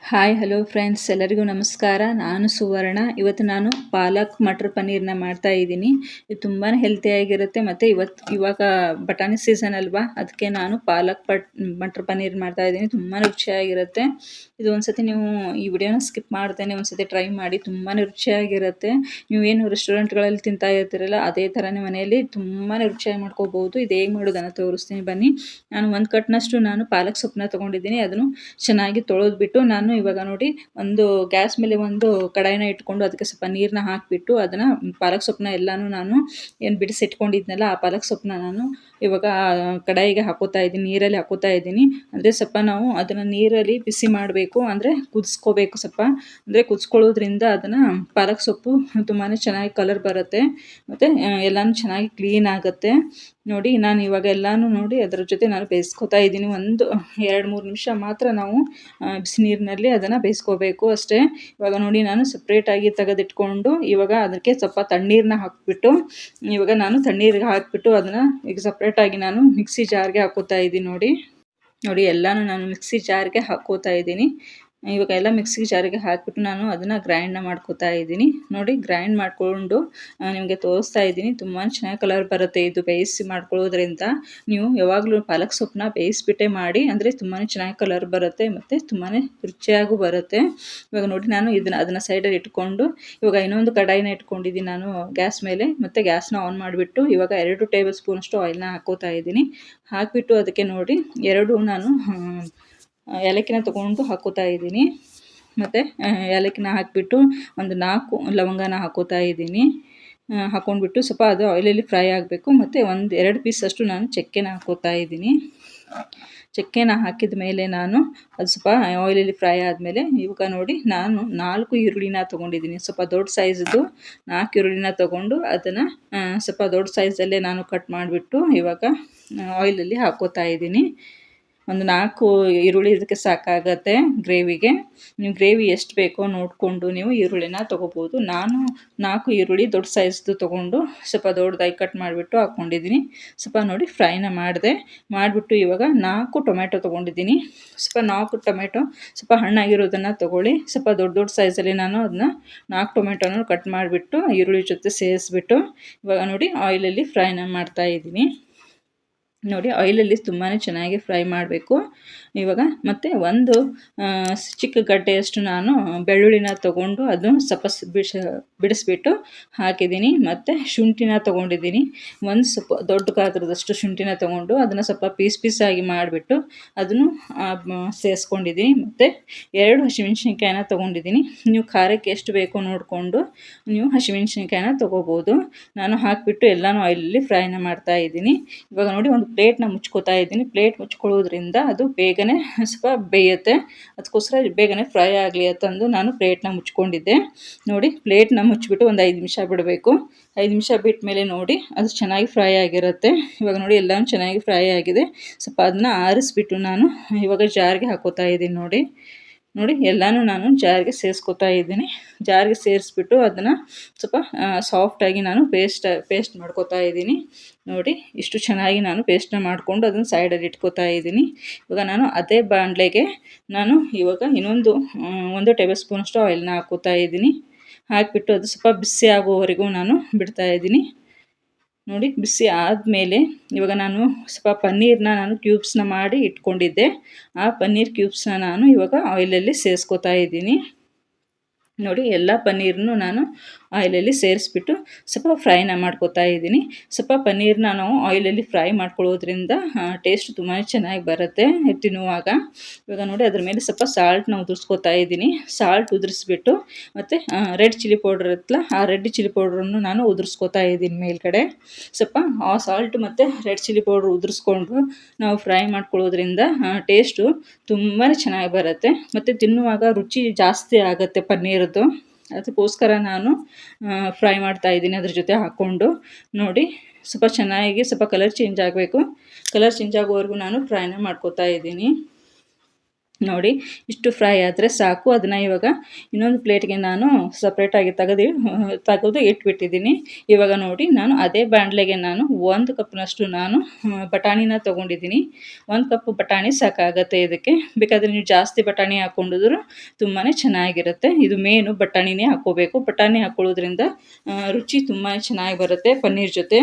Hi hello friends, ಎಲ್ಲರಿಗೂ ನಮಸ್ಕಾರ. ನಾನು ಸುವರ್ಣ. ಇವತ್ತು ನಾನು ಪಾಲಕ್ ಮಟರ್ ಪನ್ನೀರ್ನ ಮಾಡ್ತಾ ಇದ್ದೀನಿ. ಇದು ತುಂಬಾ ಹೆಲ್ತಿಯಾಗಿರುತ್ತೆ ಮತ್ತು ಇವಾಗ ಬಟಾಣಿ ಸೀಸನ್ ಅಲ್ವಾ, ಅದಕ್ಕೆ ನಾನು ಮಟರ್ ಪನ್ನೀರ್ ಮಾಡ್ತಾ ಇದ್ದೀನಿ. ತುಂಬಾ ರುಚಿಯಾಗಿರುತ್ತೆ. ಇದು ಒಂದ್ಸತಿ ನೀವು ಈ ವಿಡಿಯೋನ ಸ್ಕಿಪ್ ಮಾಡ್ತೇನೆ ಒಂದ್ಸತಿ ಟ್ರೈ ಮಾಡಿ. ತುಂಬಾ ರುಚಿಯಾಗಿರುತ್ತೆ. ನೀವೇನು ರೆಸ್ಟೋರೆಂಟ್ಗಳಲ್ಲಿ ತಿಂತಾ ಇರ್ತೀರಲ್ಲ, ಅದೇ ಥರನೇ ಮನೆಯಲ್ಲಿ ತುಂಬಾ ರುಚಿಯಾಗಿ ಮಾಡ್ಕೋಬಹುದು. ಇದು ಹೇಗೆ ಮಾಡೋದನ್ನು ತೋರಿಸ್ತೀನಿ ಬನ್ನಿ. ನಾನು ಒಂದು ಕಟ್ನಷ್ಟು ಪಾಲಕ್ ಸೊಪ್ಪನ್ನ ತೊಗೊಂಡಿದ್ದೀನಿ. ಅದನ್ನು ಚೆನ್ನಾಗಿ ತೊಳೆದ್ಬಿಟ್ಟು ನಾನು ಇವಾಗ ನೋಡಿ ಒಂದು ಗ್ಯಾಸ್ ಮೇಲೆ ಒಂದು ಕಡಾಯಿನ ಇಟ್ಕೊಂಡು ಅದಕ್ಕೆ ಸ್ವಲ್ಪ ನೀರನ್ನ ಹಾಕಿಬಿಟ್ಟು ಅದನ್ನು ಪಾಲಕ್ ಸೊಪ್ಪನ್ನ ಎಲ್ಲನೂ ನಾನು ಏನು ಬಿಡಿಸಿಟ್ಕೊಂಡಿದ್ನಲ್ಲ ಆ ಪಾಲಕ್ ಸೊಪ್ಪನ್ನ ನಾನು ಇವಾಗ ಕಡಾಯಿಗೆ ಹಾಕೋತಾ ಇದ್ದೀನಿ, ನೀರಲ್ಲಿ ಹಾಕೋತಾ ಇದ್ದೀನಿ. ಅಂದರೆ ಸ್ವಲ್ಪ ನಾವು ಅದನ್ನು ನೀರಲ್ಲಿ ಬಿಸಿ ಮಾಡಬೇಕು, ಅಂದರೆ ಕುದಿಸ್ಕೋಬೇಕು. ಸ್ವಲ್ಪ ಅಂದರೆ ಕುದಿಸ್ಕೊಳ್ಳೋದ್ರಿಂದ ಅದನ್ನು ಪಾಲಕ್ ಸೊಪ್ಪು ತುಂಬಾ ಚೆನ್ನಾಗಿ ಕಲರ್ ಬರುತ್ತೆ ಮತ್ತು ಎಲ್ಲನೂ ಚೆನ್ನಾಗಿ ಕ್ಲೀನ್ ಆಗುತ್ತೆ. ನೋಡಿ ನಾನು ಇವಾಗ ಎಲ್ಲನೂ ನೋಡಿ ಅದರ ಜೊತೆ ನಾನು ಬೇಯಿಸ್ಕೊತಾ ಇದ್ದೀನಿ. ಒಂದು 2-3 ನಿಮಿಷ ಮಾತ್ರ ನಾವು ಬಿಸಿ ನೀರಿನಲ್ಲಿ ಅದನ್ನು ಬೇಯಿಸ್ಕೋಬೇಕು ಅಷ್ಟೇ. ಇವಾಗ ನೋಡಿ ನಾನು ಸಪ್ರೇಟಾಗಿ ತೆಗೆದಿಟ್ಕೊಂಡು ಇವಾಗ ಅದಕ್ಕೆ ಸ್ವಲ್ಪ ತಣ್ಣೀರನ್ನ ಹಾಕಿಬಿಟ್ಟು ಇವಾಗ ನಾನು ತಣ್ಣೀರಿಗೆ ಹಾಕಿಬಿಟ್ಟು ಅದನ್ನು ಈಗ ಸಪ್ರೇಟಾಗಿ ನಾನು ಮಿಕ್ಸಿ ಜಾರ್ಗೆ ಹಾಕೋತಾ ಇದ್ದೀನಿ. ನೋಡಿ ಎಲ್ಲನೂ ನಾನು ಮಿಕ್ಸಿ ಜಾರ್ಗೆ ಹಾಕೋತಾ ಇದ್ದೀನಿ. ಇವಾಗ ಎಲ್ಲ ಮಿಕ್ಸಿ ಜಾರಿಗೆ ಹಾಕಿಬಿಟ್ಟು ನಾನು ಅದನ್ನು ಗ್ರೈಂಡ್ನ ಮಾಡ್ಕೋತಾ ಇದ್ದೀನಿ. ನೋಡಿ ಗ್ರೈಂಡ್ ಮಾಡಿಕೊಂಡು ನಿಮಗೆ ತೋರಿಸ್ತಾ ಇದ್ದೀನಿ. ತುಂಬಾ ಚೆನ್ನಾಗಿ ಕಲರ್ ಬರುತ್ತೆ ಇದು ಬೇಯಿಸಿ ಮಾಡ್ಕೊಳ್ಳೋದ್ರಿಂದ. ನೀವು ಯಾವಾಗಲೂ ಪಾಲಕ್ ಸೊಪ್ಪನ್ನ ಬೇಯಿಸ್ಬಿಟ್ಟೆ ಮಾಡಿ, ಅಂದರೆ ತುಂಬಾ ಚೆನ್ನಾಗಿ ಕಲರ್ ಬರುತ್ತೆ ಮತ್ತು ತುಂಬಾ ರುಚಿಯಾಗೂ ಬರುತ್ತೆ. ಇವಾಗ ನೋಡಿ ನಾನು ಅದನ್ನು ಸೈಡಲ್ಲಿ ಇಟ್ಕೊಂಡು ಇವಾಗ ಇನ್ನೊಂದು ಕಡಾಯಿನ ಇಟ್ಕೊಂಡಿದ್ದೀನಿ ನಾನು ಗ್ಯಾಸ್ ಮೇಲೆ. ಮತ್ತು ಗ್ಯಾಸ್ನ ಆನ್ ಮಾಡಿಬಿಟ್ಟು ಇವಾಗ 2 ಟೇಬಲ್ ಸ್ಪೂನಷ್ಟು ಆಯಿಲ್ನ ಹಾಕೋತಾ ಇದ್ದೀನಿ. ಹಾಕಿಬಿಟ್ಟು ಅದಕ್ಕೆ ನೋಡಿ 2 ನಾನು ಏಲಕ್ಕಿನ ತೊಗೊಂಡು ಹಾಕೋತಾ ಇದ್ದೀನಿ. ಮತ್ತು ಏಲಕ್ಕಿನ ಹಾಕಿಬಿಟ್ಟು ಒಂದು 4 ಲವಂಗನ ಹಾಕೋತಾ ಇದ್ದೀನಿ. ಹಾಕ್ಕೊಂಡ್ಬಿಟ್ಟು ಸ್ವಲ್ಪ ಅದು ಆಯಿಲಲ್ಲಿ ಫ್ರೈ ಆಗಬೇಕು. ಮತ್ತು 1-2 ಪೀಸಷ್ಟು ನಾನು ಚಕ್ಕೆನ ಹಾಕೋತಾ ಇದ್ದೀನಿ. ಚಕ್ಕೆನ ಹಾಕಿದ ಮೇಲೆ ನಾನು ಅದು ಸ್ವಲ್ಪ ಆಯಿಲಲ್ಲಿ ಫ್ರೈ ಆದಮೇಲೆ ಇವಾಗ ನೋಡಿ ನಾನು 4 ಈರುಳ್ಳಿನ ತೊಗೊಂಡಿದ್ದೀನಿ. ಸ್ವಲ್ಪ ದೊಡ್ಡ ಸೈಜ್ದು 4 ಈರುಳ್ಳಿನ ತೊಗೊಂಡು ಅದನ್ನು ಸ್ವಲ್ಪ ದೊಡ್ಡ ಸೈಜಲ್ಲೇ ನಾನು ಕಟ್ ಮಾಡಿಬಿಟ್ಟು ಇವಾಗ ಆಯಿಲಲ್ಲಿ ಹಾಕೋತಾ ಇದ್ದೀನಿ. ಒಂದು 4 ಈರುಳ್ಳಿ ಇದಕ್ಕೆ ಸಾಕಾಗತ್ತೆ ಗ್ರೇವಿಗೆ. ನೀವು ಗ್ರೇವಿ ಎಷ್ಟು ಬೇಕೋ ನೋಡಿಕೊಂಡು ನೀವು ಈರುಳ್ಳಿನ ತೊಗೋಬೋದು. ನಾನು 4 ಈರುಳ್ಳಿ ದೊಡ್ಡ ಸೈಜ್ದು ತೊಗೊಂಡು ಸ್ವಲ್ಪ ದೊಡ್ಡದಾಗಿ ಕಟ್ ಮಾಡಿಬಿಟ್ಟು ಹಾಕ್ಕೊಂಡಿದ್ದೀನಿ. ಸ್ವಲ್ಪ ನೋಡಿ ಫ್ರೈನ ಮಾಡಿಬಿಟ್ಟು ಇವಾಗ 4 ಟೊಮೆಟೊ ತೊಗೊಂಡಿದ್ದೀನಿ. ಸ್ವಲ್ಪ 4 ಟೊಮೆಟೊ ಸ್ವಲ್ಪ ಹಣ್ಣಾಗಿರೋದನ್ನು ತೊಗೊಳ್ಳಿ. ಸ್ವಲ್ಪ ದೊಡ್ಡ ಸೈಜಲ್ಲಿ ನಾನು ಅದನ್ನ 4 ಟೊಮೆಟೊನ ಕಟ್ ಮಾಡಿಬಿಟ್ಟು ಈರುಳ್ಳಿ ಜೊತೆ ಸೇರಿಸ್ಬಿಟ್ಟು ಇವಾಗ ನೋಡಿ ಆಯಿಲಲ್ಲಿ ಫ್ರೈನ ಮಾಡ್ತಾಯಿದ್ದೀನಿ. ನೋಡಿ ಆಯಿಲಲ್ಲಿ ತುಂಬಾ ಚೆನ್ನಾಗಿ ಫ್ರೈ ಮಾಡಬೇಕು. ಇವಾಗ ಮತ್ತು ಒಂದು ಚಿಕ್ಕ ಗಡ್ಡೆಯಷ್ಟು ನಾನು ಬೆಳ್ಳುಳ್ಳಿನ ತೊಗೊಂಡು ಅದನ್ನು ಸ್ವಲ್ಪ ಬಿಡಿಸ್ಬಿಟ್ಟು ಹಾಕಿದ್ದೀನಿ. ಮತ್ತು ಶುಂಠಿನ ತೊಗೊಂಡಿದ್ದೀನಿ. ಒಂದು ಸ್ವಲ್ಪ ದೊಡ್ಡ ಗಾತ್ರದಷ್ಟು ಶುಂಠಿನ ತೊಗೊಂಡು ಅದನ್ನು ಸ್ವಲ್ಪ ಪೀಸಾಗಿ ಮಾಡಿಬಿಟ್ಟು ಅದನ್ನು ಸೇರಿಸ್ಕೊಂಡಿದ್ದೀನಿ. ಮತ್ತು 2 ಹಸಿಮೆಣ್ಸಿನ್ಕಾಯಿನ ತೊಗೊಂಡಿದ್ದೀನಿ. ನೀವು ಖಾರಕ್ಕೆ ಎಷ್ಟು ಬೇಕೋ ನೋಡಿಕೊಂಡು ನೀವು ಹಸಿಮೆಣ್ಸಿನ್ಕಾಯಿನ ತೊಗೋಬೋದು. ನಾನು ಹಾಕಿಬಿಟ್ಟು ಎಲ್ಲನೂ ಆಯಿಲಲ್ಲಿ ಫ್ರೈನ ಮಾಡ್ತಾಯಿದ್ದೀನಿ. ಇವಾಗ ನೋಡಿ ಒಂದು ಪ್ಲೇಟ್ನ ಮುಚ್ಕೋತಾ ಇದ್ದೀನಿ. ಪ್ಲೇಟ್ ಮುಚ್ಕೊಳ್ಳೋದ್ರಿಂದ ಅದು ಬೇಗನೆ ಸ್ವಲ್ಪ ಬೇಯುತ್ತೆ. ಅದಕ್ಕೋಸ್ಕರ ಬೇಗನೆ ಫ್ರೈ ಆಗಲಿ ಅಂತಂದು ನಾನು ಪ್ಲೇಟ್ನ ಮುಚ್ಕೊಂಡಿದ್ದೆ. ನೋಡಿ ಪ್ಲೇಟ್ನ ಮುಚ್ಚಿಬಿಟ್ಟು ಒಂದು 5 ನಿಮಿಷ ಬಿಡಬೇಕು. 5 ನಿಮಿಷ ಬಿಟ್ಟ ಮೇಲೆ ನೋಡಿ ಅದು ಚೆನ್ನಾಗಿ ಫ್ರೈ ಆಗಿರುತ್ತೆ. ಇವಾಗ ನೋಡಿ ಎಲ್ಲನೂ ಚೆನ್ನಾಗಿ ಫ್ರೈ ಆಗಿದೆ. ಸ್ವಲ್ಪ ಅದನ್ನ ಆರಿಸ್ಬಿಟ್ಟು ನಾನು ಇವಾಗ ಜಾರ್ಗೆ ಹಾಕೋತಾ ಇದ್ದೀನಿ. ನೋಡಿ ಎಲ್ಲನೂ ನಾನು ಜಾರ್ಗೆ ಸೇರಿಸ್ಕೊತಾ ಇದ್ದೀನಿ. ಜಾರ್ಗೆ ಸೇರಿಸ್ಬಿಟ್ಟು ಅದನ್ನು ಸ್ವಲ್ಪ ಸಾಫ್ಟಾಗಿ ನಾನು ಪೇಸ್ಟ್ ಮಾಡ್ಕೋತಾ ಇದ್ದೀನಿ. ನೋಡಿ ಇಷ್ಟು ಚೆನ್ನಾಗಿ ನಾನು ಪೇಸ್ಟ್ನ ಮಾಡಿಕೊಂಡು ಅದನ್ನು ಸೈಡಲ್ಲಿ ಇಟ್ಕೋತಾ ಇದ್ದೀನಿ. ಇವಾಗ ನಾನು ಅದೇ ಬಾಣಲೆಗೆ ನಾನು ಇವಾಗ ಇನ್ನೊಂದು 1 ಟೇಬಲ್ ಸ್ಪೂನಷ್ಟು ಆಯಿಲ್ನ ಹಾಕೋತಾ ಇದ್ದೀನಿ. ಹಾಕಿಬಿಟ್ಟು ಅದು ಸ್ವಲ್ಪ ಬಿಸಿ ಆಗೋವರೆಗೂ ನಾನು ಬಿಡ್ತಾಯಿದ್ದೀನಿ. ನೋಡಿ ಬಿಸಿ ಆದಮೇಲೆ ಇವಾಗ ನಾನು ಸ್ವಲ್ಪ ಪನ್ನೀರನ್ನ ನಾನು ಕ್ಯೂಬ್ಸ್ನ ಮಾಡಿ ಇಟ್ಕೊಂಡಿದ್ದೆ. ಆ ಪನ್ನೀರ್ ಕ್ಯೂಬ್ಸ್ನ ನಾನು ಇವಾಗ ಆಯಿಲಲ್ಲಿ ಸೇರಿಸ್ಕೊತಾ ಇದ್ದೀನಿ. ನೋಡಿ ಎಲ್ಲ ಪನ್ನೀರನ್ನು ನಾನು ಆಯಿಲಲ್ಲಿ ಸೇರಿಸ್ಬಿಟ್ಟು ಸ್ವಲ್ಪ ಫ್ರೈನ ಮಾಡ್ಕೋತಾ ಇದ್ದೀನಿ. ಸ್ವಲ್ಪ ಪನ್ನೀರನ್ನ ನಾವು ಆಯಿಲಲ್ಲಿ ಫ್ರೈ ಮಾಡ್ಕೊಳ್ಳೋದ್ರಿಂದ ಟೇಸ್ಟ್ ತುಂಬಾ ಚೆನ್ನಾಗಿ ಬರುತ್ತೆ ತಿನ್ನುವಾಗ. ಇವಾಗ ನೋಡಿ ಅದ್ರ ಮೇಲೆ ಸ್ವಲ್ಪ ಸಾಲ್ಟ್ನ ಉದುರಿಸ್ಕೋತಾ ಇದ್ದೀನಿ. ಸಾಲ್ಟ್ ಉದುರಿಸ್ಬಿಟ್ಟು ಮತ್ತು ರೆಡ್ ಚಿಲ್ಲಿ ಪೌಡ್ರ್ ಇರುತ್ತಲ್ಲ, ಆ ರೆಡ್ ಚಿಲ್ಲಿ ಪೌಡ್ರನ್ನು ನಾನು ಉದುರಿಸ್ಕೋತಾ ಇದ್ದೀನಿ ಮೇಲ್ಗಡೆ. ಸ್ವಲ್ಪ ಆ ಸಾಲ್ಟ್ ಮತ್ತು ರೆಡ್ ಚಿಲ್ಲಿ ಪೌಡ್ರ್ ಉದುರಿಸ್ಕೊಂಡು ನಾವು ಫ್ರೈ ಮಾಡ್ಕೊಳ್ಳೋದ್ರಿಂದ ಟೇಸ್ಟು ತುಂಬಾ ಚೆನ್ನಾಗಿ ಬರುತ್ತೆ ಮತ್ತು ತಿನ್ನುವಾಗ ರುಚಿ ಜಾಸ್ತಿ ಆಗುತ್ತೆ ಪನ್ನೀರದ್ದು. ಅದಕ್ಕೋಸ್ಕರ ನಾನು ಫ್ರೈ ಮಾಡ್ತಾಯಿದ್ದೀನಿ ಅದ್ರ ಜೊತೆ ಹಾಕ್ಕೊಂಡು. ನೋಡಿ ಸ್ವಲ್ಪ ಚೆನ್ನಾಗಿ ಸ್ವಲ್ಪ ಕಲರ್ ಚೇಂಜ್ ಆಗಬೇಕು. ಕಲರ್ ಚೇಂಜ್ ಆಗೋವರೆಗೂ ನಾನು ಫ್ರೈನ ಮಾಡ್ಕೋತಾ ಇದ್ದೀನಿ. ನೋಡಿ ಇಷ್ಟು ಫ್ರೈ ಆದರೆ ಸಾಕು. ಅದನ್ನು ಇವಾಗ ಇನ್ನೊಂದು ಪ್ಲೇಟ್ಗೆ ನಾನು ಸಪ್ರೇಟಾಗಿ ತೆಗೆದು ಇಟ್ಬಿಟ್ಟಿದ್ದೀನಿ. ಇವಾಗ ನೋಡಿ ನಾನು ಅದೇ ಬಾಣಲೆಗೆ ನಾನು 1 ಕಪ್ನಷ್ಟು ನಾನು ಬಟಾಣಿನ ತೊಗೊಂಡಿದ್ದೀನಿ. 1 ಕಪ್ ಬಟಾಣಿ ಸಾಕಾಗತ್ತೆ ಇದಕ್ಕೆ. ಬೇಕಾದರೆ ನೀವು ಜಾಸ್ತಿ ಬಟಾಣಿ ಹಾಕ್ಕೊಂಡಿದ್ರು ತುಂಬಾ ಚೆನ್ನಾಗಿರುತ್ತೆ. ಇದು ಮೇನು ಬಟಾಣಿನೇ ಹಾಕ್ಕೋಬೇಕು. ಬಟಾಣಿ ಹಾಕ್ಕೊಳ್ಳೋದ್ರಿಂದ ರುಚಿ ತುಂಬಾ ಚೆನ್ನಾಗಿ ಬರುತ್ತೆ ಪನ್ನೀರ್ ಜೊತೆ.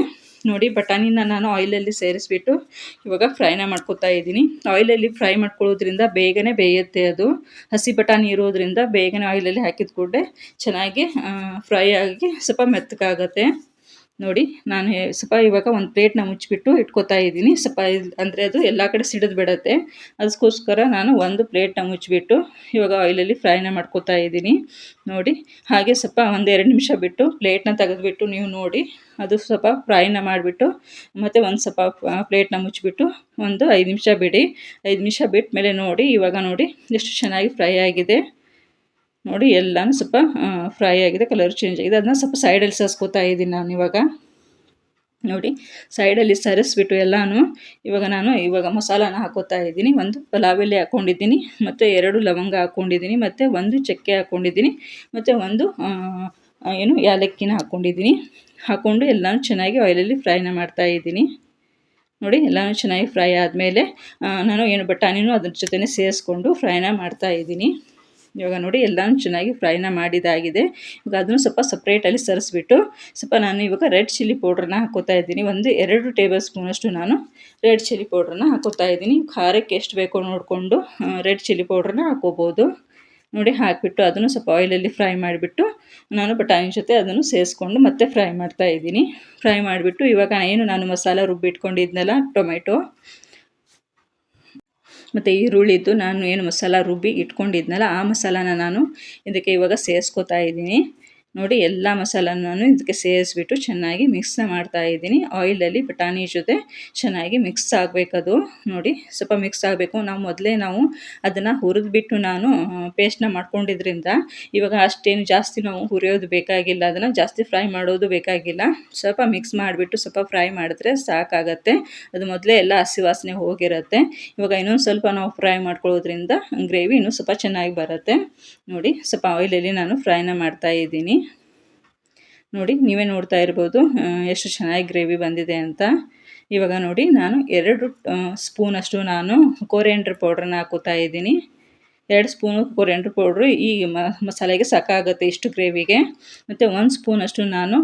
ನೋಡಿ ಬಟಾಣಿನ ನಾನು ಆಯಿಲಲ್ಲಿ ಸೇರಿಸ್ಬಿಟ್ಟು ಇವಾಗ ಫ್ರೈನ ಮಾಡ್ಕೊತಾ ಇದ್ದೀನಿ. ಆಯಿಲಲ್ಲಿ ಫ್ರೈ ಮಾಡ್ಕೊಳ್ಳೋದ್ರಿಂದ ಬೇಗನೆ ಬೇಯುತ್ತೆ. ಅದು ಹಸಿ ಬಟಾಣಿ ಇರೋದ್ರಿಂದ ಬೇಗನೆ ಆಯಿಲಲ್ಲಿ ಹಾಕಿದ ಕೂಡಲೇ ಚೆನ್ನಾಗಿ ಫ್ರೈ ಆಗಿ ಸ್ವಲ್ಪ ಮೆತ್ತಗಾಗುತ್ತೆ. ನೋಡಿ ನಾನು ಸ್ವಲ್ಪ ಇವಾಗ ಒಂದು ಪ್ಲೇಟ್ನ ಮುಚ್ಚಿಬಿಟ್ಟು ಇಟ್ಕೊತಾ ಇದ್ದೀನಿ. ಸ್ವಲ್ಪ ಅಂದರೆ ಅದು ಎಲ್ಲ ಕಡೆ ಸಿಡಿದು ಬಿಡುತ್ತೆ. ಅದಕ್ಕೋಸ್ಕರ ನಾನು ಒಂದು ಪ್ಲೇಟ್ನ ಮುಚ್ಚಿಬಿಟ್ಟು ಇವಾಗ ಆಯಿಲಲ್ಲಿ ಫ್ರೈನ ಮಾಡ್ಕೊತಾ ಇದ್ದೀನಿ. ನೋಡಿ ಹಾಗೆ ಸ್ವಲ್ಪ 1-2 ನಿಮಿಷ ಬಿಟ್ಟು ಪ್ಲೇಟ್ನ ತೆಗೆದುಬಿಟ್ಟು ನೀವು ನೋಡಿ ಅದು ಸ್ವಲ್ಪ ಫ್ರೈನ ಮಾಡಿಬಿಟ್ಟು ಮತ್ತು ಒಂದು ಸ್ವಲ್ಪ ಪ್ಲೇಟ್ನ ಮುಚ್ಚಿಬಿಟ್ಟು ಒಂದು 5 ನಿಮಿಷ ಬಿಡಿ. 5 ನಿಮಿಷ ಬಿಟ್ಟ ಮೇಲೆ ನೋಡಿ ಇವಾಗ ನೋಡಿ ಎಷ್ಟು ಚೆನ್ನಾಗಿ ಫ್ರೈ ಆಗಿದೆ. ನೋಡಿ ಎಲ್ಲನೂ ಸ್ವಲ್ಪ ಫ್ರೈ ಆಗಿದೆ, ಕಲರ್ ಚೇಂಜ್ ಆಗಿದೆ. ಅದನ್ನ ಸ್ವಲ್ಪ ಸೈಡಲ್ಲಿ ಸರಿಸ್ಕೊತಾ ಇದ್ದೀನಿ ನಾನು ಇವಾಗ. ನೋಡಿ ಸೈಡಲ್ಲಿ ಸರಿಸ್ಬಿಟ್ಟು ಎಲ್ಲನೂ ಇವಾಗ ಮಸಾಲಾನ ಹಾಕೋತಾ ಇದ್ದೀನಿ. ಒಂದು ಪಲಾವ್ ಎಲೆ ಹಾಕ್ಕೊಂಡಿದ್ದೀನಿ, ಮತ್ತು 2 ಲವಂಗ ಹಾಕ್ಕೊಂಡಿದ್ದೀನಿ, ಮತ್ತು 1 ಚಕ್ಕೆ ಹಾಕ್ಕೊಂಡಿದ್ದೀನಿ, ಮತ್ತು 1 ಏಲಕ್ಕಿನ ಹಾಕ್ಕೊಂಡಿದ್ದೀನಿ. ಹಾಕ್ಕೊಂಡು ಎಲ್ಲನೂ ಚೆನ್ನಾಗಿ ಆಯಿಲಲ್ಲಿ ಫ್ರೈನ ಮಾಡ್ತಾಯಿದ್ದೀನಿ. ನೋಡಿ ಎಲ್ಲನೂ ಚೆನ್ನಾಗಿ ಫ್ರೈ ಆದಮೇಲೆ ನಾನು ಬಟಾಣಿನೂ ಅದ್ರ ಜೊತೆನೇ ಸೇರಿಸ್ಕೊಂಡು ಫ್ರೈನ ಮಾಡ್ತಾಯಿದ್ದೀನಿ. ಇವಾಗ ನೋಡಿ ಎಲ್ಲನೂ ಚೆನ್ನಾಗಿ ಫ್ರೈನ ಮಾಡಿದಾಗಿದೆ. ಇವಾಗ ಅದನ್ನು ಸ್ವಲ್ಪ ಸಪ್ರೇಟಲ್ಲಿ ಸರಿಸ್ಬಿಟ್ಟು ಸ್ವಲ್ಪ ನಾನು ಇವಾಗ ರೆಡ್ ಚಿಲ್ಲಿ ಪೌಡ್ರನ್ನ ಹಾಕೋತಾ ಇದ್ದೀನಿ. 2 ಟೇಬಲ್ ಸ್ಪೂನಷ್ಟು ನಾನು ರೆಡ್ ಚಿಲ್ಲಿ ಪೌಡ್ರನ್ನ ಹಾಕೋತಾ ಇದ್ದೀನಿ. ಖಾರಕ್ಕೆ ಎಷ್ಟು ಬೇಕೋ ನೋಡಿಕೊಂಡು ರೆಡ್ ಚಿಲ್ಲಿ ಪೌಡ್ರನ್ನ ಹಾಕೋಬೋದು. ನೋಡಿ ಹಾಕಿಬಿಟ್ಟು ಅದನ್ನು ಸ್ವಲ್ಪ ಆಯಿಲಲ್ಲಿ ಫ್ರೈ ಮಾಡಿಬಿಟ್ಟು ನಾನು ಬಟಾಣಿ ಜೊತೆ ಅದನ್ನು ಸೇರಿಸ್ಕೊಂಡು ಮತ್ತೆ ಫ್ರೈ ಮಾಡ್ತಾಯಿದ್ದೀನಿ. ಫ್ರೈ ಮಾಡಿಬಿಟ್ಟು ಇವಾಗ ನಾನು ಮಸಾಲ ರುಬ್ಬಿಟ್ಕೊಂಡಿದ್ನಲ್ಲ, ಟೊಮೆಟೊ ಮತ್ತು ಈರುಳ್ಳಿದ್ದು ನಾನು ಮಸಾಲ ರುಬ್ಬಿ ಇಟ್ಕೊಂಡಿದ್ನಲ್ಲ ಆ ಮಸಾಲಾನ ನಾನು ಇದಕ್ಕೆ ಇವಾಗ ಸೇರಿಸ್ಕೊತಾ ಇದ್ದೀನಿ. ನೋಡಿ ಎಲ್ಲ ಮಸಾಲನ ನಾನು ಇದಕ್ಕೆ ಸೇರಿಸ್ಬಿಟ್ಟು ಚೆನ್ನಾಗಿ ಮಿಕ್ಸ್ ಮಾಡ್ತಾಯಿದ್ದೀನಿ. ಆಯಿಲಲ್ಲಿ ಬಟಾಣಿ ಜೊತೆ ಚೆನ್ನಾಗಿ ಮಿಕ್ಸ್ ಆಗಬೇಕದು. ನೋಡಿ ಸ್ವಲ್ಪ ಮಿಕ್ಸ್ ಆಗಬೇಕು. ನಾವು ಅದನ್ನು ಹುರಿದ್ಬಿಟ್ಟು ನಾನು ಪೇಸ್ಟ್ನ ಮಾಡ್ಕೊಂಡಿದ್ರಿಂದ ಇವಾಗ ಅಷ್ಟೇನು ಜಾಸ್ತಿ ನಾವು ಹುರಿಯೋದು ಬೇಕಾಗಿಲ್ಲ. ಅದನ್ನು ಜಾಸ್ತಿ ಫ್ರೈ ಮಾಡೋದು ಬೇಕಾಗಿಲ್ಲ. ಸ್ವಲ್ಪ ಮಿಕ್ಸ್ ಮಾಡಿಬಿಟ್ಟು ಸ್ವಲ್ಪ ಫ್ರೈ ಮಾಡಿದ್ರೆ ಸಾಕಾಗತ್ತೆ. ಅದು ಮೊದಲೇ ಎಲ್ಲ ಹಸಿ ವಾಸನೆ ಹೋಗಿರುತ್ತೆ. ಇವಾಗ ಇನ್ನೊಂದು ಸ್ವಲ್ಪ ನಾವು ಫ್ರೈ ಮಾಡ್ಕೊಳ್ಳೋದ್ರಿಂದ ಗ್ರೇವಿ ಇನ್ನೂ ಸ್ವಲ್ಪ ಚೆನ್ನಾಗಿ ಬರುತ್ತೆ. ನೋಡಿ ಸ್ವಲ್ಪ ಆಯಿಲಲ್ಲಿ ನಾನು ಫ್ರೈನ ಮಾಡ್ತಾಯಿದ್ದೀನಿ. ನೋಡಿ ನೀವೇ ನೋಡ್ತಾ ಇರ್ಬೋದು ಎಷ್ಟು ಚೆನ್ನಾಗಿ ಗ್ರೇವಿ ಬಂದಿದೆ ಅಂತ. ಇವಾಗ ನೋಡಿ ನಾನು 2 ಸ್ಪೂನಷ್ಟು ನಾನು ಕೊರಿಯಾಂಡರ್ ಪೌಡ್ರನ್ನ ಹಾಕೋತಾ ಇದ್ದೀನಿ. 2 ಸ್ಪೂನು ಕೊರಿಯಾಂಡರ್ ಪೌಡ್ರು ಈ ಮಸಾಲೆಗೆ ಸಾಕಾಗುತ್ತೆ ಇಷ್ಟು ಗ್ರೇವಿಗೆ. ಮತ್ತು 1 ಸ್ಪೂನಷ್ಟು ನಾನು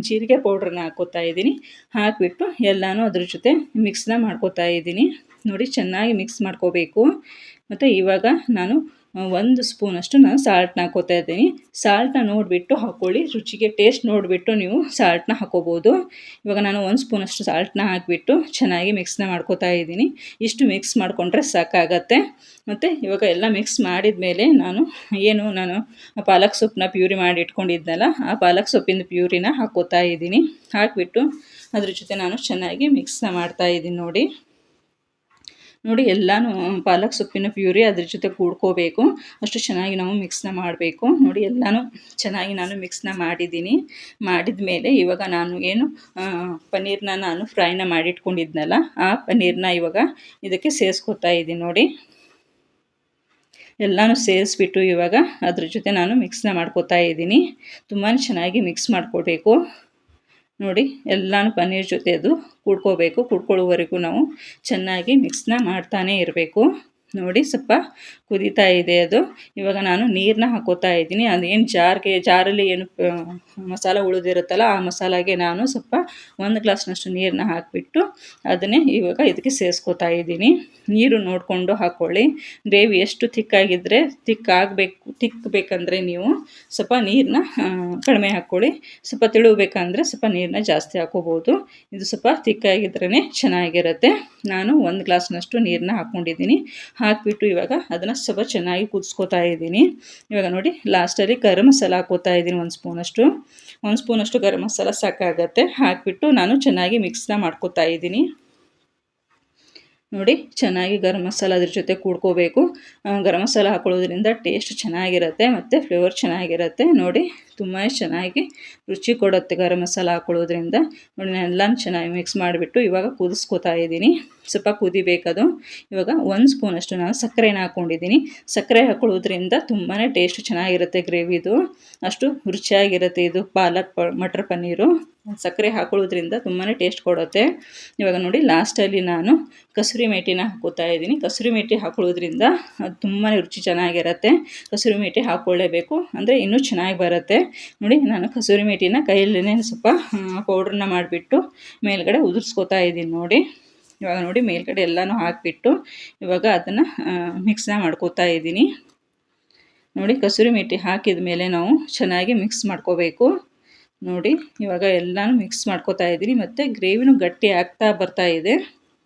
ಜೀರಿಗೆ ಪೌಡ್ರನ್ನ ಹಾಕೋತಾ ಇದ್ದೀನಿ. ಹಾಕಿಬಿಟ್ಟು ಎಲ್ಲನೂ ಅದ್ರ ಜೊತೆ ಮಿಕ್ಸ್ನ ಮಾಡ್ಕೋತಾ ಇದ್ದೀನಿ. ನೋಡಿ ಚೆನ್ನಾಗಿ ಮಿಕ್ಸ್ ಮಾಡ್ಕೋಬೇಕು. ಮತ್ತು ಇವಾಗ ನಾನು 1 ಸ್ಪೂನಷ್ಟು ನಾನು ಸಾಲ್ಟ್ನ ಹಾಕೋತಾ ಇದ್ದೀನಿ. ಸಾಲ್ಟ್ನ ನೋಡಿಬಿಟ್ಟು ಹಾಕ್ಕೊಳ್ಳಿ. ರುಚಿಗೆ ಟೇಸ್ಟ್ ನೋಡಿಬಿಟ್ಟು ನೀವು ಸಾಲ್ಟ್ನ ಹಾಕೋಬೋದು. ಇವಾಗ ನಾನು 1 ಸ್ಪೂನಷ್ಟು ಸಾಲ್ಟ್ನ ಹಾಕಿಬಿಟ್ಟು ಚೆನ್ನಾಗಿ ಮಿಕ್ಸ್ನ ಮಾಡ್ಕೋತಾ ಇದ್ದೀನಿ. ಇಷ್ಟು ಮಿಕ್ಸ್ ಮಾಡಿಕೊಂಡ್ರೆ ಸಾಕಾಗತ್ತೆ. ಮತ್ತು ಇವಾಗ ಎಲ್ಲ ಮಿಕ್ಸ್ ಮಾಡಿದ ಮೇಲೆ ನಾನು ಪಾಲಕ್ ಸೊಪ್ಪನ್ನ ಪ್ಯೂರಿ ಮಾಡಿ ಇಟ್ಕೊಂಡಿದ್ನಲ್ಲ ಆ ಪಾಲಕ್ ಸೊಪ್ಪಿನ ಪ್ಯೂರಿನ ಹಾಕೋತಾ ಇದ್ದೀನಿ. ಹಾಕಿಬಿಟ್ಟು ಅದ್ರ ಜೊತೆ ನಾನು ಚೆನ್ನಾಗಿ ಮಿಕ್ಸ್ನ ಮಾಡ್ತಾಯಿದ್ದೀನಿ. ನೋಡಿ ಎಲ್ಲನೂ ಪಾಲಕ್ ಸೊಪ್ಪಿನ ಪ್ಯೂರಿ ಅದ್ರ ಜೊತೆ ಕೂಡ್ಕೋಬೇಕು. ಅಷ್ಟು ಚೆನ್ನಾಗಿ ನಾವು ಮಿಕ್ಸ್ನ ಮಾಡಬೇಕು. ನೋಡಿ ಎಲ್ಲನೂ ಚೆನ್ನಾಗಿ ನಾನು ಮಿಕ್ಸ್ನ ಮಾಡಿದ್ದೀನಿ. ಮಾಡಿದ ಮೇಲೆ ಇವಾಗ ನಾನು ಪನ್ನೀರ್ನ ನಾನು ಫ್ರೈನ ಮಾಡಿಟ್ಕೊಂಡಿದ್ನಲ್ಲ ಆ ಪನ್ನೀರ್ನ ಇವಾಗ ಇದಕ್ಕೆ ಸೇರಿಸ್ಕೊತಾ ಇದ್ದೀನಿ. ನೋಡಿ ಎಲ್ಲನೂ ಸೇರಿಸ್ಬಿಟ್ಟು ಇವಾಗ ಅದ್ರ ಜೊತೆ ನಾನು ಮಿಕ್ಸ್ನ ಮಾಡ್ಕೋತಾ ಇದ್ದೀನಿ. ತುಂಬಾ ಚೆನ್ನಾಗಿ ಮಿಕ್ಸ್ ಮಾಡ್ಕೊಳ್ಬೇಕು. ನೋಡಿ ಎಲ್ಲನೂ ಪನ್ನೀರ್ ಜೊತೆ ಅದು ಕೂಡ್ಕೊಳ್ಳೋವರೆಗೂ ನಾವು ಚೆನ್ನಾಗಿ ಮಿಕ್ಸ್ನ ಮಾಡ್ತಾನೇ ಇರಬೇಕು. ನೋಡಿ ಸ್ವಲ್ಪ ಕುದೀತಾ ಇದೆ ಅದು. ಇವಾಗ ನಾನು ನೀರನ್ನ ಹಾಕೋತಾ ಇದ್ದೀನಿ. ಅದೇನು ಜಾರಲ್ಲಿ ಮಸಾಲ ಉಳಿದಿರುತ್ತಲ್ಲ ಆ ಮಸಾಲಾಗೆ ನಾನು ಸ್ವಲ್ಪ 1 ಗ್ಲಾಸ್ನಷ್ಟು ನೀರನ್ನ ಹಾಕಿಬಿಟ್ಟು ಅದನ್ನೇ ಇವಾಗ ಇದಕ್ಕೆ ಸೇರಿಸ್ಕೋತಾ ಇದ್ದೀನಿ. ನೀರು ನೋಡಿಕೊಂಡು ಹಾಕ್ಕೊಳ್ಳಿ. ಗ್ರೇವಿ ಎಷ್ಟು ತಿಕ್ಕಾಗಿದ್ದರೆ ತಿಕ್ಕಬೇಕಂದ್ರೆ ನೀವು ಸ್ವಲ್ಪ ನೀರನ್ನ ಕಡಿಮೆ ಹಾಕ್ಕೊಳ್ಳಿ. ಸ್ವಲ್ಪ ತಿಳುಬೇಕಂದ್ರೆ ಸ್ವಲ್ಪ ನೀರನ್ನ ಜಾಸ್ತಿ ಹಾಕೋಬೋದು. ಇದು ಸ್ವಲ್ಪ ತಿಕ್ಕಾಗಿದ್ರೇ ಚೆನ್ನಾಗಿರುತ್ತೆ. ನಾನು 1 ಗ್ಲಾಸ್ನಷ್ಟು ನೀರನ್ನ ಹಾಕ್ಕೊಂಡಿದ್ದೀನಿ. ಹಾಕಿಬಿಟ್ಟು ಇವಾಗ ಅದನ್ನು ಸ್ವಲ್ಪ ಚೆನ್ನಾಗಿ ಕುದಿಸ್ಕೋತಾ ಇದ್ದೀನಿ. ಇವಾಗ ನೋಡಿ ಲಾಸ್ಟಲ್ಲಿ ಗರಂ ಮಸಾಲ ಹಾಕೋತಾ ಇದ್ದೀನಿ. 1 ಸ್ಪೂನಷ್ಟು ಗರಂ ಮಸಾಲ ಸಾಕಾಗತ್ತೆ. ಹಾಕಿಬಿಟ್ಟು ನಾನು ಚೆನ್ನಾಗಿ ಮಿಕ್ಸ್ನ ಮಾಡ್ಕೋತಾ ಇದ್ದೀನಿ. ನೋಡಿ ಚೆನ್ನಾಗಿ ಗರಂ ಮಸಾಲ ಅದ್ರ ಜೊತೆ ಕೂಡ್ಕೋಬೇಕು. ಗರಂ ಮಸಾಲ ಹಾಕೊಳ್ಳೋದ್ರಿಂದ ಟೇಸ್ಟ್ ಚೆನ್ನಾಗಿರುತ್ತೆ ಮತ್ತು ಫ್ಲೇವರ್ ಚೆನ್ನಾಗಿರುತ್ತೆ. ನೋಡಿ ತುಂಬಾ ಚೆನ್ನಾಗಿ ರುಚಿ ಕೊಡುತ್ತೆ ಗರಂ ಮಸಾಲ ಹಾಕೊಳ್ಳೋದ್ರಿಂದ. ನೋಡಿ ನಾನು ಎಲ್ಲನೂ ಚೆನ್ನಾಗಿ ಮಿಕ್ಸ್ ಮಾಡಿಬಿಟ್ಟು ಇವಾಗ ಕುದಿಸ್ಕೊತಾ ಇದ್ದೀನಿ. ಸ್ವಲ್ಪ ಕುದಿಬೇಕದು. ಇವಾಗ 1 ಸ್ಪೂನಷ್ಟು ನಾನು ಸಕ್ಕರೆನ ಹಾಕ್ಕೊಂಡಿದ್ದೀನಿ. ಸಕ್ಕರೆ ಹಾಕೊಳ್ಳೋದ್ರಿಂದ ತುಂಬಾ ಟೇಸ್ಟ್ ಚೆನ್ನಾಗಿರುತ್ತೆ ಗ್ರೇವಿದು. ಅಷ್ಟು ರುಚಿಯಾಗಿರುತ್ತೆ ಇದು ಪಾಲಕ್ ಮಟರ್ ಪನ್ನೀರು. ಸಕ್ಕರೆ ಹಾಕೊಳ್ಳೋದ್ರಿಂದ ತುಂಬಾ ಟೇಸ್ಟ್ ಕೊಡುತ್ತೆ. ಇವಾಗ ನೋಡಿ ಲಾಸ್ಟಲ್ಲಿ ನಾನು ಕಸೂರಿ ಮೇಥಿನ ಹಾಕೋತಾ ಇದ್ದೀನಿ. ಕಸೂರಿ ಮೇಥಿ ಹಾಕೊಳ್ಳೋದ್ರಿಂದ ಅದು ತುಂಬಾ ರುಚಿ ಚೆನ್ನಾಗಿರುತ್ತೆ. ಕಸೂರಿ ಮೇಥಿ ಹಾಕ್ಕೊಳ್ಳೇಬೇಕು, ಅಂದರೆ ಇನ್ನೂ ಚೆನ್ನಾಗಿ ಬರುತ್ತೆ. ನೋಡಿ ನಾನು ಕಸೂರಿ ಮೇಥಿನ ಕೈಯಲ್ಲೇ ಸ್ವಲ್ಪ ಪೌಡ್ರನ್ನ ಮಾಡಿಬಿಟ್ಟು ಮೇಲ್ಗಡೆ ಉದುರಿಸ್ಕೊತಾ ಇದ್ದೀನಿ. ನೋಡಿ ಇವಾಗ ನೋಡಿ ಮೇಲ್ಗಡೆ ಎಲ್ಲನೂ ಹಾಕಿಬಿಟ್ಟು ಇವಾಗ ಅದನ್ನು ಮಿಕ್ಸ್ನ ಮಾಡ್ಕೋತಾ ಇದ್ದೀನಿ. ನೋಡಿ ಕಸೂರಿ ಮೇಥಿ ಹಾಕಿದ ಮೇಲೆ ನಾವು ಚೆನ್ನಾಗಿ ಮಿಕ್ಸ್ ಮಾಡ್ಕೋಬೇಕು. ನೋಡಿ ಇವಾಗ ಎಲ್ಲನೂ ಮಿಕ್ಸ್ ಮಾಡ್ಕೋತಾ ಇದ್ದೀನಿ ಮತ್ತು ಗ್ರೇವಿನೂ ಗಟ್ಟಿ ಆಗ್ತಾ ಬರ್ತಾ ಇದೆ.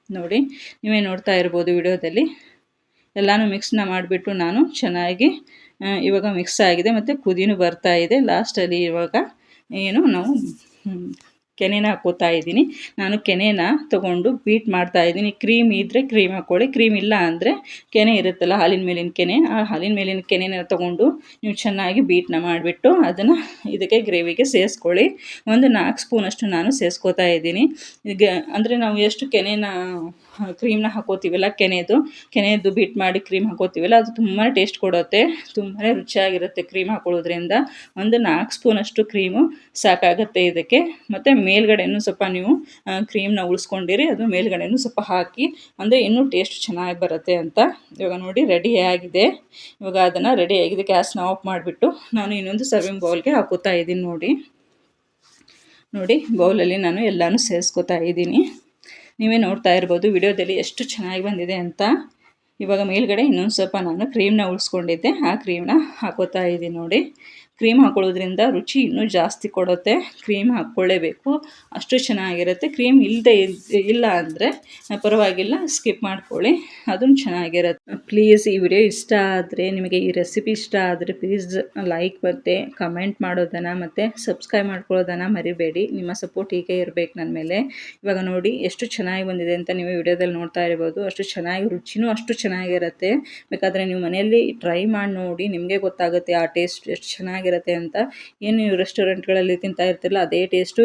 ನೋಡಿ ನೀವೇ ನೋಡ್ತಾ ಇರ್ಬೋದು ವಿಡಿಯೋದಲ್ಲಿ. ಎಲ್ಲನೂ ಮಿಕ್ಸ್ನ ಮಾಡಿಬಿಟ್ಟು ನಾನು ಚೆನ್ನಾಗಿ ಇವಾಗ ಮಿಕ್ಸ್ ಆಗಿದೆ ಮತ್ತು ಕುದಿನೂ ಬರ್ತಾ ಇದೆ. ಲಾಸ್ಟಲ್ಲಿ ಇವಾಗ ಏನು ನಾವು ಕೆನೆನ ಹಾಕ್ಕೋತಾ ಇದ್ದೀನಿ. ನಾನು ಕೆನೆನ ತೊಗೊಂಡು ಬೀಟ್ ಮಾಡ್ತಾ ಇದ್ದೀನಿ. ಕ್ರೀಮ್ ಇದ್ದರೆ ಕ್ರೀಮ್ ಹಾಕ್ಕೊಳ್ಳಿ, ಕ್ರೀಮ್ ಇಲ್ಲ ಅಂದರೆ ಕೆನೆ ಇರುತ್ತಲ್ಲ ಹಾಲಿನ ಮೇಲಿನ ಕೆನೆ, ಆ ಹಾಲಿನ ಮೇಲಿನ ಕೆನೆನ ತೊಗೊಂಡು ನೀವು ಚೆನ್ನಾಗಿ ಬೀಟ್ನ ಮಾಡಿಬಿಟ್ಟು ಅದನ್ನು ಇದಕ್ಕೆ ಗ್ರೇವಿಗೆ ಸೇರಿಸ್ಕೊಳ್ಳಿ. ಒಂದು 4 ಸ್ಪೂನಷ್ಟು ನಾನು ಸೇರಿಸ್ಕೋತಾ ಇದ್ದೀನಿ. ಈಗ ಅಂದರೆ ನಾವು ಎಷ್ಟು ಕ್ರೀಮ್ನ ಹಾಕೋತೀವಲ್ಲ, ಕೆನೆದು ಬೀಟ್ ಮಾಡಿ ಕ್ರೀಮ್ ಹಾಕೋತೀವಲ್ಲ, ಅದು ತುಂಬಾ ಟೇಸ್ಟ್ ಕೊಡುತ್ತೆ, ತುಂಬಾ ರುಚಿಯಾಗಿರುತ್ತೆ ಕ್ರೀಮ್ ಹಾಕೊಳ್ಳೋದ್ರಿಂದ. ಒಂದು 4 ಸ್ಪೂನಷ್ಟು ಕ್ರೀಮು ಸಾಕಾಗುತ್ತೆ ಇದಕ್ಕೆ. ಮತ್ತು ಮೇಲ್ಗಡೆನೂ ಸ್ವಲ್ಪ ನೀವು ಕ್ರೀಮ್ನ ಉಳಿಸ್ಕೊಂಡಿರಿ, ಅದು ಮೇಲ್ಗಡೆನೂ ಸ್ವಲ್ಪ ಹಾಕಿ, ಅಂದರೆ ಇನ್ನೂ ಟೇಸ್ಟ್ ಚೆನ್ನಾಗಿ ಬರುತ್ತೆ ಅಂತ. ಇವಾಗ ನೋಡಿ ರೆಡಿಯಾಗಿದೆ. ಇವಾಗ ಅದನ್ನು ರೆಡಿಯಾಗಿದೆ, ಗ್ಯಾಸ್ನ ಆಫ್ ಮಾಡಿಬಿಟ್ಟು ನಾನು ಇನ್ನೊಂದು ಸರ್ವಿಂಗ್ ಬೌಲ್ಗೆ ಹಾಕೋತಾ ಇದ್ದೀನಿ. ನೋಡಿ ಬೌಲಲ್ಲಿ ನಾನು ಎಲ್ಲನೂ ಸೇರಿಸ್ಕೋತಾ ಇದ್ದೀನಿ. ನೀವೇ ನೋಡ್ತಾ ಇರ್ಬೋದು ವಿಡಿಯೋದಲ್ಲಿ ಎಷ್ಟು ಚೆನ್ನಾಗಿ ಬಂದಿದೆ ಅಂತ. ಇವಾಗ ಮೇಲ್ಗಡೆ ಇನ್ನೊಂದು ಸ್ವಲ್ಪ ನಾನು ಕ್ರೀಮ್ನ ಉಳಿಸ್ಕೊಂಡಿದ್ದೆ, ಆ ಕ್ರೀಮ್ನ ಹಾಕೋತಾ ಇದ್ದೀನಿ. ನೋಡಿ ಕ್ರೀಮ್ ಹಾಕೊಳ್ಳೋದ್ರಿಂದ ರುಚಿ ಇನ್ನೂ ಜಾಸ್ತಿ ಕೊಡುತ್ತೆ. ಕ್ರೀಮ್ ಹಾಕ್ಕೊಳ್ಳೇಬೇಕು, ಅಷ್ಟು ಚೆನ್ನಾಗಿರುತ್ತೆ. ಕ್ರೀಮ್ ಇಲ್ಲ ಅಂದರೆ ಪರವಾಗಿಲ್ಲ, ಸ್ಕಿಪ್ ಮಾಡ್ಕೊಳ್ಳಿ, ಅದನ್ನು ಚೆನ್ನಾಗಿರುತ್ತೆ. ಪ್ಲೀಸ್ ಈ ವಿಡಿಯೋ ಇಷ್ಟ ಆದರೆ, ನಿಮಗೆ ಈ ರೆಸಿಪಿ ಇಷ್ಟ ಆದರೆ ಪ್ಲೀಸ್ ಲೈಕ್ ಮತ್ತು ಕಮೆಂಟ್ ಮಾಡೋದನ್ನು ಮತ್ತು ಸಬ್ಸ್ಕ್ರೈಬ್ ಮಾಡ್ಕೊಳ್ಳೋದನ್ನು ಮರಿಬೇಡಿ. ನಿಮ್ಮ ಸಪೋರ್ಟ್ ಹೀಗೆ ಇರಬೇಕು ನನ್ನ ಮೇಲೆ. ಇವಾಗ ನೋಡಿ ಎಷ್ಟು ಚೆನ್ನಾಗಿ ಬಂದಿದೆ ಅಂತ ನೀವು ವಿಡಿಯೋದಲ್ಲಿ ನೋಡ್ತಾ ಇರ್ಬೋದು. ಅಷ್ಟು ಚೆನ್ನಾಗಿ ರುಚಿನೂ ಅಷ್ಟು ಚೆನ್ನಾಗಿರುತ್ತೆ. ಬೇಕಾದರೆ ನೀವು ಮನೆಯಲ್ಲಿ ಟ್ರೈ ಮಾಡಿ ನೋಡಿ, ನಿಮಗೆ ಗೊತ್ತಾಗುತ್ತೆ ಆ ಟೇಸ್ಟ್ ಎಷ್ಟು ಚೆನ್ನಾಗಿರುತ್ತೆ ಅಂತ. ಏನು ನೀವು ರೆಸ್ಟೋರೆಂಟ್ಗಳಲ್ಲಿ ತಿಂತಾ ಇರ್ತಿರಲ್ಲ ಅದೇ ಟೇಸ್ಟು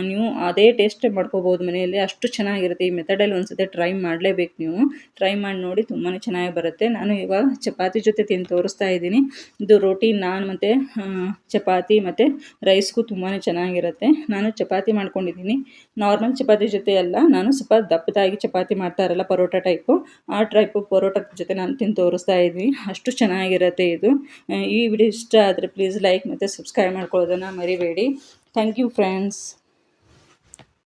ನೀವು ಅದೇ ಟೇಸ್ಟೇ ಮಾಡ್ಕೋಬೋದು ಮನೆಯಲ್ಲಿ. ಅಷ್ಟು ಚೆನ್ನಾಗಿರುತ್ತೆ. ಈ ಮೆಥಡಲ್ಲಿ ಒಂದ್ಸತಿ ಟ್ರೈ ಮಾಡಲೇಬೇಕು. ನೀವು ಟ್ರೈ ಮಾಡಿ ನೋಡಿ, ತುಂಬಾ ಚೆನ್ನಾಗಿ ಬರುತ್ತೆ. ನಾನು ಇವಾಗ ಚಪಾತಿ ಜೊತೆ ತಿಂದು ತೋರಿಸ್ತಾ ಇದ್ದೀನಿ. ಇದು ರೋಟಿ, ನಾನ್ ಮತ್ತು ಚಪಾತಿ ಮತ್ತು ರೈಸ್ಗೂ ತುಂಬಾ ಚೆನ್ನಾಗಿರುತ್ತೆ. ನಾನು ಚಪಾತಿ ಮಾಡ್ಕೊಂಡಿದ್ದೀನಿ. ನಾರ್ಮಲ್ ಚಪಾತಿ ಜೊತೆ ಅಲ್ಲ, ನಾನು ಸ್ವಲ್ಪ ದಪ್ಪದಾಗಿ ಚಪಾತಿ ಮಾಡ್ತಾರಲ್ಲ ಪರೋಟ ಟೈಪು, ಆ ಟೈಪು ಪರೋಟದ ಜೊತೆ ನಾನು ತಿಂದು ತೋರಿಸ್ತಾ ಇದ್ದೀನಿ. ಅಷ್ಟು ಚೆನ್ನಾಗಿರುತ್ತೆ ಇದು. ಈ ವಿಡಿಯೋ ಇಷ್ಟ ಆದರೆ ಪ್ಲೀಸ್ ಲೈಕ್ ಮತ್ತು ಸಬ್ಸ್ಕ್ರೈಬ್ ಮಾಡ್ಕೊಳ್ಳೋದನ್ನು ಮರಿಬೇಡಿ. Thank you friends.